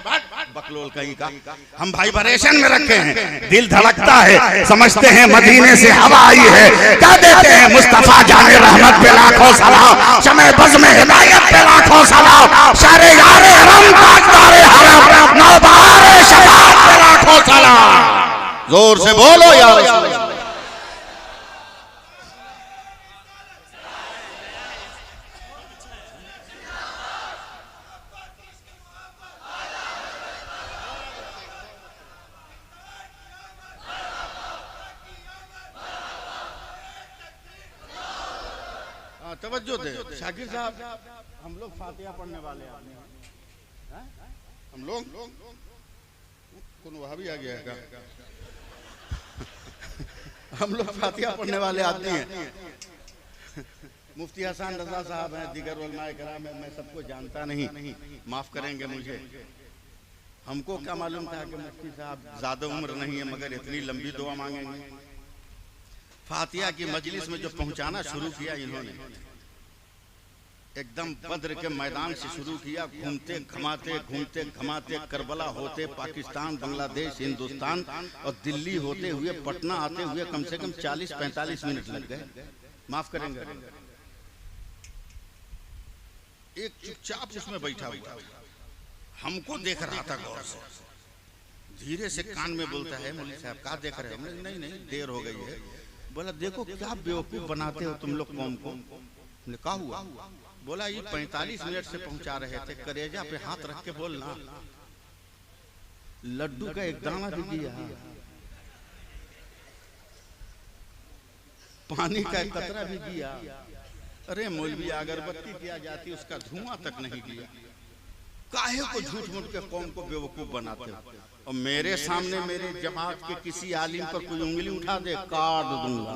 बकलोल कहीं का। हम भाई परेशान में रखे हैं, दिल धड़कता है, समझते हैं मदीने से हवा आई है, क्या देते हैं मुस्तफा जाने रहमत पे लाखों सलाम, शमे बज़ में हिदायत पे लाखों सलाम, शारे यारे हरम ताजदारे हरम, नौबहारे शफाअत पे लाखों सलाम। जोर से बोलो या रसूल अल्लाह। तवज्जो दे शाकिर साहब, हम लोग फातिहा पढ़ने वाले आदमी हैं। हम लोग कौन वहां भी आ गया है? हम लोग फातिहा पढ़ने वाले आदमी हैं। मुफ्ती हसन रजा साहब हैं, दीगर उलमाए कराम हैं, मैं सबको जानता नहीं, माफ करेंगे मुझे। हमको क्या मालूम था कि मुफ्ती साहब ज्यादा उम्र नहीं है मगर इतनी लंबी दुआ मांगेंगे। फातिहा की मजलिस में जो पहुंचाना शुरू किया इन्होंने, एकदम बद्र के मैदान से शुरू किया, घूमते घमाते करबला होते पाकिस्तान, बांग्लादेश, हिंदुस्तान और दिल्ली होते हुए पटना आते हुए कम से कम 40-45 मिनट लग गए। माफ करेंगे। एक चुपचाप उसमें बैठा हुआ हमको देख रहा था गौर से, धीरे से कान में बोलता है मौलवी साहब क्या देख रहे हैं? नहीं देर हो गई है, बोला देखो क्या बेवकूफ बनाते हो तुम लोग कौम को। हमने कहा हुआ? बोला ये 45 मिनट से पहुंचा रहे थे, करेजा पे हाथ रख के बोलना, लड्डू का एक दाना भी दिया, पानी का एक कतरा भी दिया। अरे मौलवी अगरबत्ती किया जाती उसका धुआं तक नहीं दिया। काहे को झूठ मूठ के कौम को बेवकूफ बनाते हो। और मेरे सामने मेरे जमात के किसी आलिम पर कोई उंगली उठा दे काट दूंगा।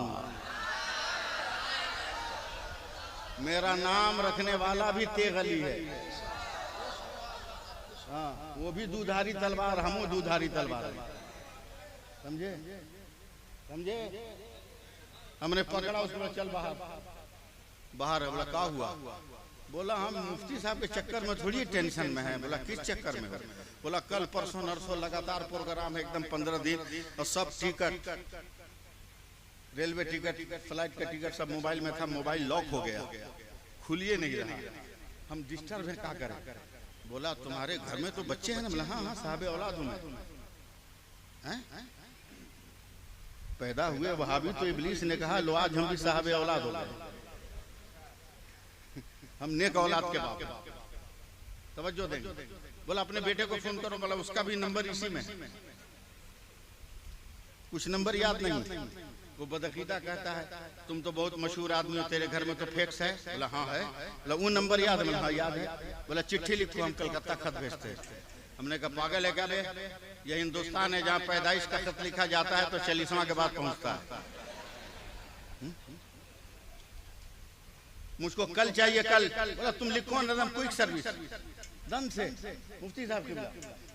मेरा नाम रखने वाला भी तेगली है। हाँ, वो भी दूधारी तलवार, हम दूधारी तलवार, समझे समझे। हमने पकड़ा उसको, चल बाहर बाहर है। बोला क्या हुआ? बोला हम मुफ्ती साहब के चक्कर में थोड़ी टेंशन में है। बोला किस चक्कर में? बोला कल परसों नरसों लगातार प्रोग्राम है एकदम 15 दिन, और सब टिकट, रेलवे टिकट, फ्लाइट का टिकट सब मोबाइल में था, मोबाइल लॉक हो गया, खुलिए नहीं रहा, हम डिस्टर्ब है, क्या करें? बोला तुम्हारे घर में तो बच्चे हैं ना? बोला हाँ हाँ साहब औलाद हूं मैं। पैदा हुए वहाबी तो इब्लीस ने कहा लो आज हम भी साहब औलाद हो गए, हम नेक औलाद के बाप। तवज्जो देंगे। बोला अपने बेटे को फोन करो। बोला उसका भी नंबर इसी में, कुछ नंबर याद नहीं। वो बदअकीदा कहता है तुम तो बहुत मशहूर आदमी हो, तेरे घर में तो फैक्स है। बोला हाँ है। बोला वो नंबर याद है? हाँ याद है। बोला चिट्ठी लिखो, हम कलकत्ता खत भेजते हैं। हमने कहा पागल है क्या बे? ये हिंदुस्तान है जहाँ पैदाइश का खत लिखा जाता है तो 40वां के बाद पहुंचता है। मुझको कल चाहिए, कल। बोला तुम लिखो नजम क्विक सर्विस दम से। मुफ्ती साहब की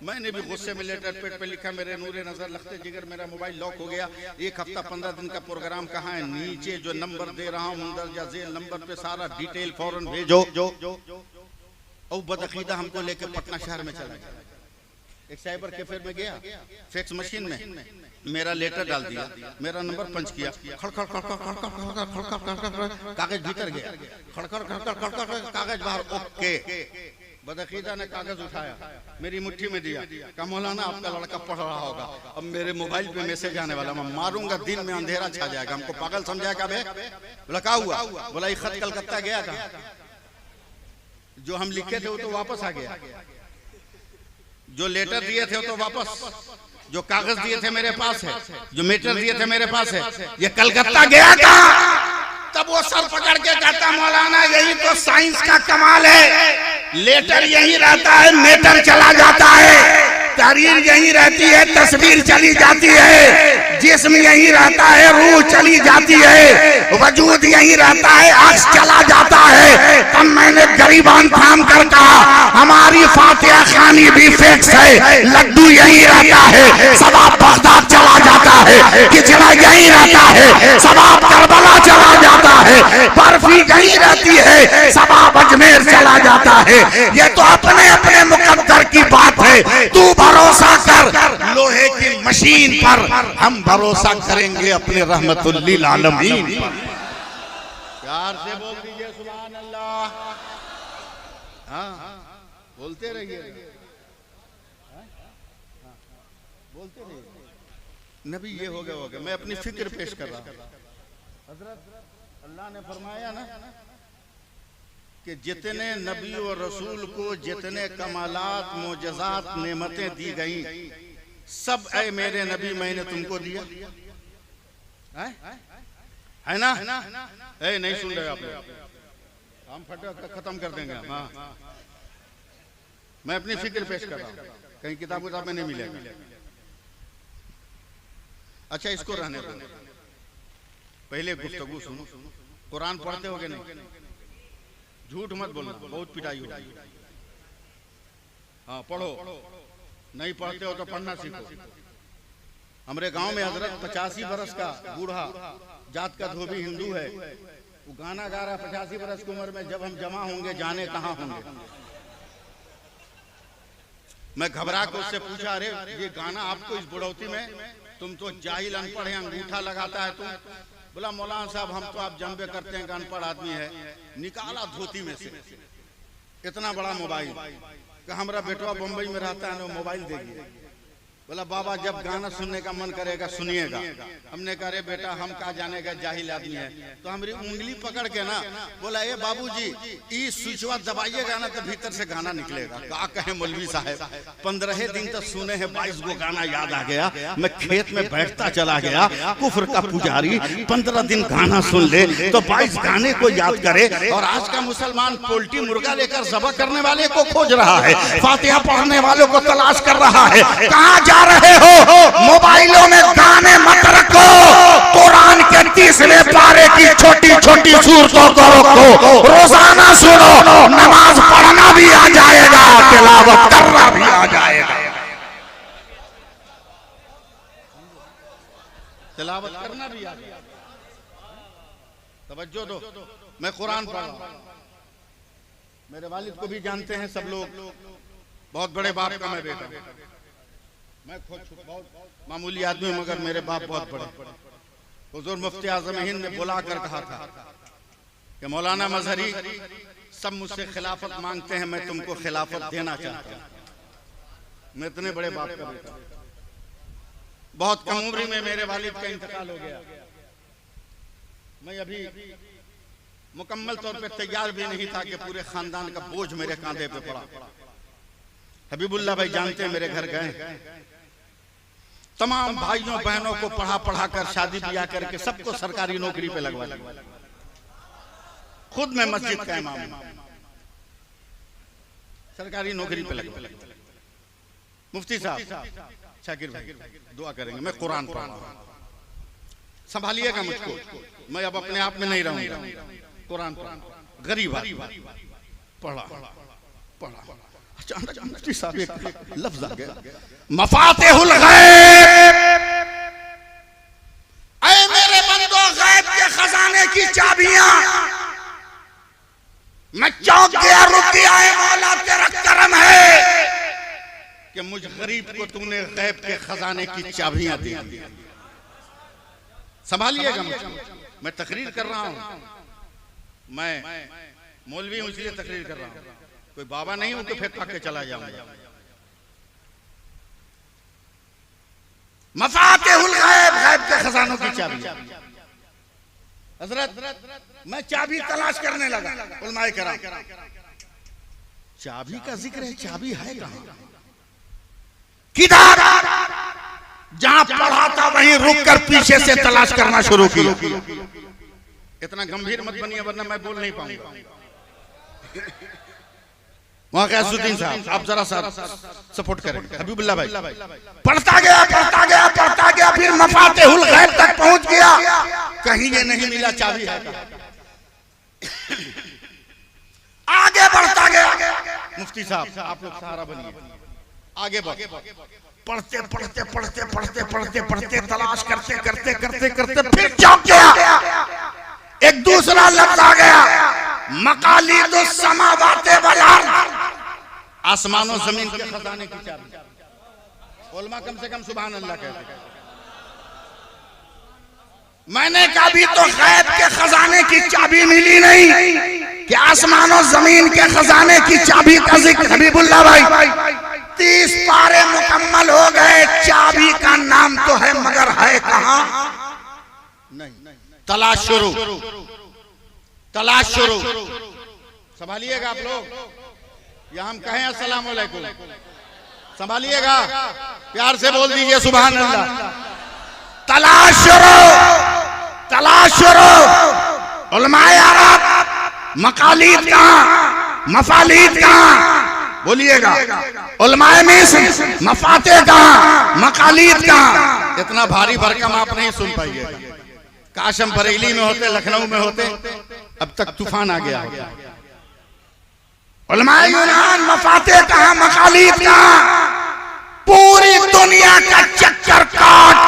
मैंने भी गुस्से में लेटर पेट पे लिखा, मेरे नूरे नजर लगते जिगर मेरा मोबाइल लॉक हो गया। 1 हफ्ता 15 दिन का प्रोग्राम कहाँ है? नीचे जो नंबर दे रहा हूँ मुंदरजा झेल नंबर पे सारा डिटेल फौरन भेजो। और बदअकीदा हमको लेके पटना शहर में चला गया। एक साइबर कैफे में गया, फैक्स मशीन में मेरा लेटर डाल दिया, मेरा नंबर पंच किया, खड़खड़ खड़खड़ खड़खड़ खड़खड़ खड़खड़ कागज भीतर गया, खड़खड़ खड़खड़ खड़खड़ कागज बाहर। ओके। बदअकीदा ने कागज उठाया, मेरी मुट्ठी में दिया, कहा मौलाना आपका लड़का पढ़ रहा होगा, अब मेरे मोबाइल पे मैसेज आने वाला, मैं मारूंगा, दिन में अंधेरा छा जाएगा, हमको पागल समझाएगा बे। बोला क्या हुआ? बोला ये खत कलकत्ता गया था, जो हम लिखे थे वो तो वापस आ गया, जो लेटर दिए थे वो तो वापस, जो कागज दिए थे मेरे पास है, जो मीटर दिए थे मेरे पास है, ये कलकत्ता गया था। तब वो सर पकड़ के कहता मौलाना यही तो साइंस का कमाल है, लेटर यही रहता है, मीटर चला जाता है, तहरीर यही रहती है, तस्वीर चली जाती है, जिस्म यही रहता है, रूह चली जाती है, वजूद यही रहता है, अक्स चला जाता है। तब मैंने गरीबान थाम कर कहा हमारी फातिहा खानी भी फिक्स है, लड्डू यही रहता है, सवाब बगदाद चला जाता है, किचड़ा यही रहता है, सवाब करबला चला जाता है, बर्फी यही रहती है, सवाब अजमेर चला जाता है। ये तो अपने अपने मुकद्दर की बात है, तू भरोसा कर लोहे की मशीन पर, हम भरोसा करेंगे अपने रहमतुल लिल आलमीन पर। प्यार से बोल दीजिए सुभान अल्लाह। हाँ बोलते रहिए, बोलते रहिए। नबी ये हो गया, मैं अपनी फिक्र पेश कर रहा हूँ। हजरत अल्लाह ने फरमाया ना कि जितने नबी और रसूल को जितने कमालात मोजज़ात नेमतें दी गई, सब ऐ मेरे नबी मैंने तुमको दिया है ना? ऐ नहीं सुन रहे आप लोग, हम फटाफट खत्म कर देंगे। हाँ मैं अपनी फिक्र पेश कर रहा हूँ, कहीं किताब उताब में नहीं मिलेगा। अच्छा इसको रहने दो, पहले गुफ्तगू सुनो। कुरान पढ़ते होगे नहीं? झूठ मत बोलना, बहुत पिटाई होगी। हाँ पढ़ो, नहीं पढ़ते हो तो पढ़ना सीखो। हमारे गांव में हजरत 85 बरस का बूढ़ा जात का धोबी हिंदू है, वो गाना गा रहा है 85 बरस की उम्र में, जब हम जमा होंगे जाने कहाँ होंगे। मैं घबरा कर उससे पूछा अरे ये गाना आपको इस बुढ़ौती में, तुम तो जाहिल अनपढ़ है, अंगूठा लगाता है तुम। बोला मौलाना साहब हम तो आप जंबे करते हैं, अनपढ़ आदमी है। निकाला धोती में से इतना बड़ा मोबाइल, कि हमारा बेटवा बम्बई में रहता है ना, मोबाइल देगी। बोला बाबा जब गाना सुनने का मन करेगा सुनिएगा। हमने कहा अरे बेटा हम कहा जानेगा, जाहिल आदमी है। तो हमारी उंगली पकड़ के ना बोला ये बाबूजी ई स्विचवा दबाइएगा ना तो भीतर से गाना निकलेगा। क्या कहे मौलवी साहब, 15 दिन तक सुने हैं, 22 गो गाना याद आ गया। मैं खेत में बैठता चला गया, कुफ्र का पुजारी 15 दिन गाना सुन ले तो 22 गाने को याद करे। और आज का मुसलमान पोल्ट्री मुर्गा लेकर ज़बह करने वाले को खोज रहा है, फातिहा पढ़ने वालों को तलाश कर रहा है। कहाँ जा रहे हो? मोबाइलों में गाने मत रखो, कुरान के 30वें पारे की छोटी छोटी सूरतों को रखो, रोजाना सुनो, नमाज पढ़ना भी आ जाएगा, तिलावत करना भी आ जाएगा। तिलावत करना भी आ जाएगा। तवज्जो दो, मैं कुरान पढ़ रहा हूं। मेरे वालिद को भी जानते हैं सब लोग, बहुत बड़े बाप का मैं बेटा। मैं खुद बहुत मामूली आदमी, मगर मेरे बाप बहुत बड़े। हुजूर मुफ्ती आज़म हिंद ने बुला कर कहा था कि मौलाना मजहरी सब मुझसे खिलाफत मांगते हैं, मैं तुमको खिलाफत देना चाहता हूं। मैं इतने बड़े बाप का बेटा। बहुत कम उम्र में मेरे वालिद का इंतकाल हो गया। मैं अभी मुकम्मल तौर पे तैयार भी नहीं था कि पूरे खानदान का बोझ मेरे कांधे पे पड़ा। हबीबुल्लाह भाई जानते हैं, मेरे घर गए, तमाम भाइयों बहनों को पढ़ा पढ़ा कर शादी ब्याह करके सबको सरकारी नौकरी पे लगवा लिया। खुद मैं मस्जिद का इमाम हूं, सरकारी नौकरी पे लगवा। मुफ्ती साहब, शाकिर भाई दुआ करेंगे, मैं कुरान पढ़ रहा हूं, संभालिएगा मुझको, मैं अब अपने आप में नहीं रहूंगा। कुरान गरीब पढ़ा पढ़ा, अचानक मुफ्ती साहब एक लफ्ज आ गया, मफातिहुल गैब, ऐ मेरे बंदो गैब के खजाने की चाबियां। मैं चौंक गया, रुक गया। ऐ मौला तेरा करम है कि मुझ गरीब को तूने गैब के खजाने की चाबियां दी। संभालिएगा मुझको, मैं तकरीर कर रहा हूं, मैं मौलवी हूं इसलिए तकरीर कर रहा हूं, कोई बाबा नहीं हूं तो फिर पक्के चला जाऊंगा। मफातिहुल गैब, गैब के खजानों की चाबी। हजरत मैं चाबी तलाश करने लगा, उलमाए कराम, चाबी का जिक्र है, चाबी है कहां? किधर? जहां पढ़ा था वहीं रुक कर पीछे से तलाश करना शुरू किया। इतना गंभीर मत बनिए वरना मैं बोल नहीं पाऊंगा। वहां गयासुद्दीन साहब, आप जरा सा सपोर्ट करें। हबीबुल्लाह भाई पढ़ता गया, फिर मफातिहुल गैब तक पहुंच गया, कहीं ये नहीं मिला चाबी है। आगे बढ़ता गया। मुफ्ती साहब आप लोग सहारा बनिए, आगे बढ़। पढ़ते तलाश करते फिर चौंक गया। एक दूसरा लफ्ज आ गया, मकालीदुस समावाति वल अर्द, आसमानों जमीन के खजाने की चाबी। उलमा कम से कम सुभान अल्लाह कहते हैं। मैंने कहा भी तो गैब के खजाने की चाबी मिली नहीं कि आसमानों जमीन के खजाने की चाबी का जिक्र। हबीबुल्लाह भाई 30 पारे मुकम्मल हो गए, चाबी का नाम तो है मगर है कहां? नहीं। तलाश शुरू। संभालिएगा आप लोग, या हम कहें अस्सलाम वालेकुम? संभालिएगा, प्यार से बोल दीजिए सुभान अल्लाह। तलाश शुरू। उलमाए अरब, मकालीद कहां, मफालीद कहां? बोलिएगा। उलमाए मिस्र, मफाते कहां, मकालीद कहां? इतना भारी भरकम आप नहीं सुन पाइएगा। काश हम बरेली में होते, लखनऊ में होते, अब तक तूफान आ गया होता। उलमाए यूनान, मफाते कहां, मकालीद कहां? पूरी दुनिया का चक्कर काट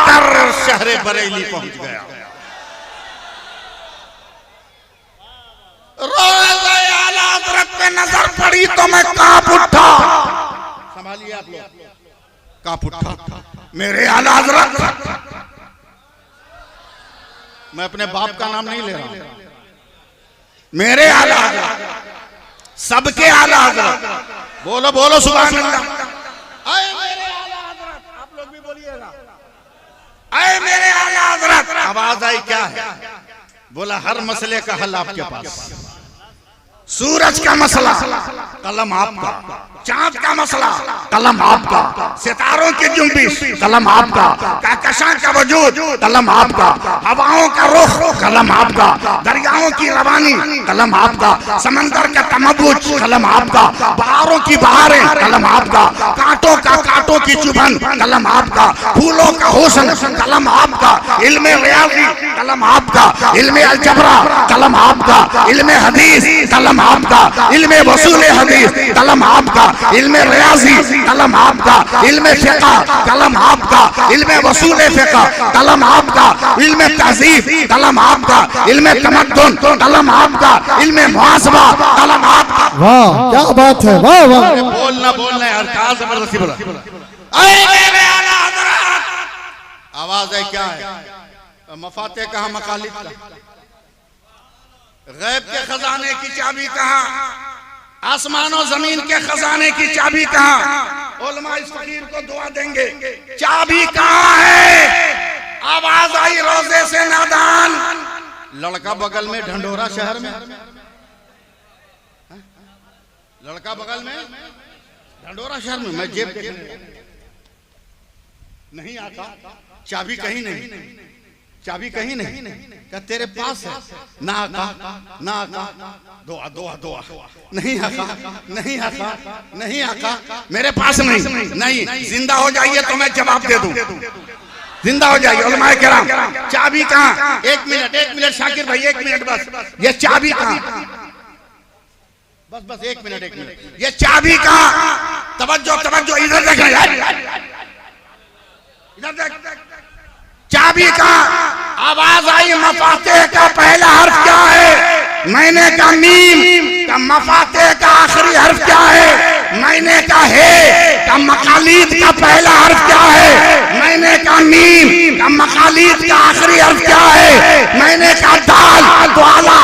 कर शहरे बरेली पहुंच गया। रोज़े आला हज़रत पे नजर पड़ी तो मैं कांप उठा। संभालिए आप लोग, कांप उठा। मेरे आला हज़रत, मैं अपने बाप का नाम नहीं ले रहा हूं, मेरे आला हज़रत, सबके आला हज़रत। बोलो सुभान अल्लाह। आए मेरे आला हजरत, आप लोग भी बोलिएगा, आए मेरे आला हजरत। आवाज आई क्या है? बोला हर मसले का हल आपके पास। सूरज का मसला कलम आपका, चांद का मसला कलम आपका, सितारों की जुम्बिश कलम आपका, कहकशां का वजूद कलम आपका, हवाओं का रुख कलम आपका, दरियाओं की रवानी कलम आपका, समंदर का तमब्बुज कलम आपका, बहारों की बहारें कलम आपका, कांटों की चुभन कलम आपका, फूलों का हुस्न कलम आपका, इल्मे रियाज़ी कलम आपका, इल्मे अलजबरा कलम आपका, इल्मे हदीस कलम आपका, इल्मे वसूल हदीस कलम आपका, इल्मे रियाज़ी कलम आपका, इल्मे फिक़ह कलम आपका, इल्मे वसूल फिक़ह कलम आपका, इल्मे तहज़ीब कलम आपका, इल्मे तमद्दुन कलम आपका, इल्मे मुहासबा कलम आपका। वाह क्या बात है, वाह वाह। बोलना है हर जबरदस्ती बोला। अरे मेरे आला हज़रत, आवाज है क्या है? मफाते कहाँ, मकालिद का, गैब के खजाने की चाबी कहाँ, आसमानों जमीन के खजाने की चाबी कहाँ? उलमा इस फकीर को दुआ देंगे, चाबी कहाँ है? आवाज आई रोजे से नादान। लड़का बगल में ढंढोरा शहर में, लड़का बगल में ढंढोरा शहर में, मैं जेब देखने नहीं आता, चाबी कहीं नहीं, चाबी कहीं नहीं, क्या तेरे पास है? ना आका, ना आका, दुआ दुआ दुआ, नहीं आका, नहीं आका, नहीं आका, मेरे पास नहीं, जिंदा हो जाइए तो मैं जवाब दे दूं, जिंदा हो जाइए। उलमाए किराम, चाबी कहाँ? एक मिनट शाकिर भाई, एक मिनट बस, ये चाबी कहाँ? बस एक मिनट, ये चाबी कहाँ? तवज्जो, इधर देख, इधर देख, चाबी कहाँ? आवाज आई मफाते का पहला हर्फ क्या है? मैंने कहा मीम। का मफाते का आखिरी हर्फ क्या है? मैंने कहा है। का मकालीद का पहला हर्फ क्या है? मैंने कहा मीम। का मकालीद का आखिरी हर्फ क्या है? मैंने कहा दाल। तो आला